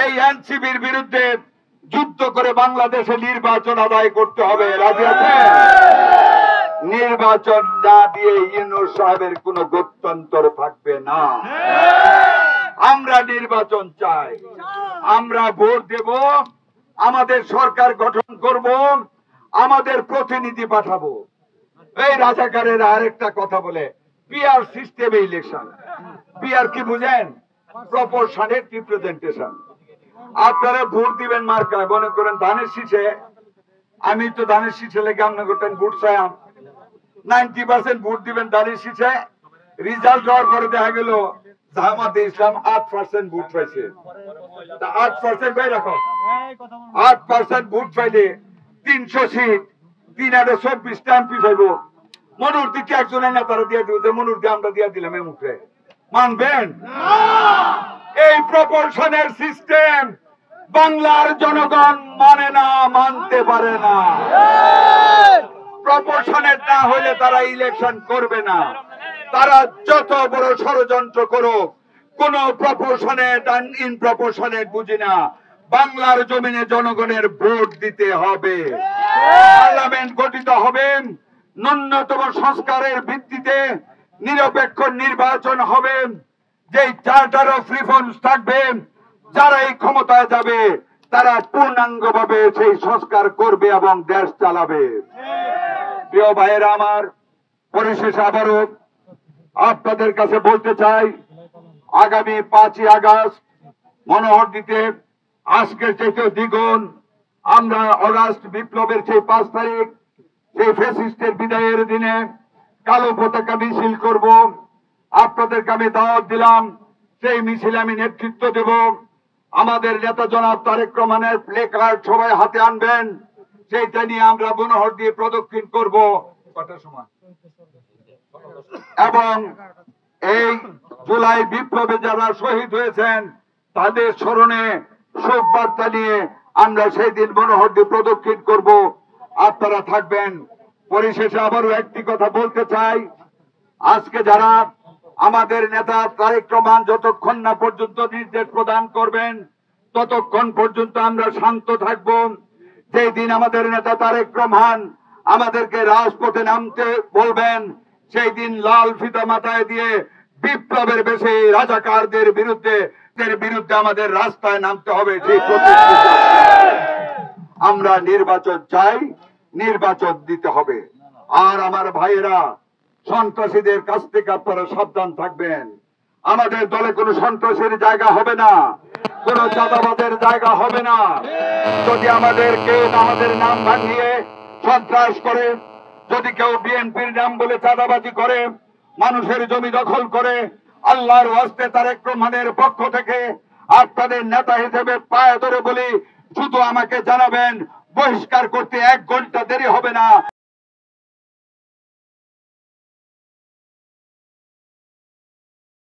এই এনসিপির বিরুদ্ধে যুদ্ধ করে বাংলাদেশে নির্বাচন আদায় করতে হবে। রাজি আছে? নির্বাচন না দিয়ে ইউনূস সাহেবের কোন গত্যন্তর থাকবে না। আমরা নির্বাচন চাই, আমরা ভোট দেব, আমাদের সরকার গঠন করব, আমাদের প্রতিনিধি পাঠাবো। এই রাজাকারের আরেকটা কথা বলে পিআর সিস্টেমে ইলেকশন। পিআর কি বুঝেন? Proportionate representation. আপনারা ভোট দিবেন মার্কায়, মনে করেন ধানের শীষে, আমি তো ধানের শীষে লেগে আপনার করতেন ভোট চাইম, 90% ভোট দিবেন ধানের শীষে। রেজাল্ট হওয়ার পরে দেখা গেল জামাতে ইসলাম 8% ভোট পাইছে। 8% পাই রাখো, 8% ভোট পাইলে 300 সিট, 324টা এমপি পাইব। মনুরদিকে একজনের নেতারা দিয়ে দিব, মনুরদি আমরা দিয়ে দিলাম এই মুখে, মানবেন? এই প্রপোর্শনের সিস্টেম বাংলার জনগণ মানে না, মানতে পারে না। প্রপোর্শনের না হলে তারা ইলেকশন করবে না। তারা যত বড় ষড়যন্ত্র করুক, কোন প্রপোর্শনেট আর ইনপ্রপোর্শনেট বুঝি না। বাংলার জমিনে জনগণের ভোট দিতে হবে, পার্লামেন্ট গঠিত হবে, ন্যূনতম সংস্কারের ভিত্তিতে নিরপেক্ষ নির্বাচন হবে, যে চার্টার অফ রিফর্মস থাকবে, যারা এই ক্ষমতায় যাবে তারা পূর্ণাঙ্গভাবে সেই সংস্কার করবে এবং দেশ চালাবে। প্রিয় ভাইয়েরা আমার, পরিশেষে আবারও আপনাদের কাছে বলতে চাই, আগামী 5ই আগস্ট মনোহরদীতে আজকের চেয়ে দ্বিগুণ আমরা অগাস্ট বিপ্লবের সেই 5 তারিখ, সেই ফ্যাসিস্টের বিদায়ের দিনে কালো পতাকা মিছিল করব। আপনাদেরকে আমি দাওয়াত দিলাম, সেই মিছিলে আমি নেতৃত্ব দেব। আমাদের নেতা জনাব তারেক রহমানের প্লে কার্ড সবাই হাতে আনবেন, সেইটা নিয়ে আমরা মনোহরদী প্রদক্ষিণ করব। কটার সময়? এবং এই জুলাই বিপ্লবে যারা শহীদ হয়েছেন তাদের স্মরণে শোক বার্তা নিয়ে আমরা সেই দিন মনোহরদী প্রদক্ষিণ করব। আপনারা থাকবেন। পরিশেষে আবারও একটি কথা বলতে চাই, আজকে যারা আমাদের নেতা তারেক রহমান যতক্ষণ না পর্যন্ত নির্দেশ প্রদান করবেন ততক্ষণ পর্যন্ত আমরা শান্ত থাকব। যেই দিন আমাদের নেতা তারেক রহমান আমাদেরকে রাজপথে নামতে বলবেন, সেই দিন লাল ফিতা মাথায় দিয়ে বিপ্লবের বেশে রাজাকারদের বিরুদ্ধে আমাদের রাস্তায় নামতে হবে। সেই প্রতিশ্রুতি আমরা নির্বাচন চাই, নির্বাচন দিতে হবে। আর আমার ভাইয়েরা, সন্ত্রাসীদের কাছ থেকে আপনারা সাবধান থাকবেন। আমাদের দলে কোনো সন্ত্রাসের জায়গা হবে না, কোন চাঁদাবাদের জায়গা হবে না। যদি আমাদের নাম ভাঙিয়ে সন্ত্রাস করে, যদি কেউ বিএনপির নাম বলে চাঁদাবাজি করে, মানুষের জমি দখল করে, আল্লাহর ওয়াস্তে তারেক রহমানের পক্ষ থেকে আপনাদের নেতা হিসেবে পায়ে ধরে বলি, শুধু আমাকে জানাবেন, বহিষ্কার করতে 1 ঘন্টা দেরি হবে না।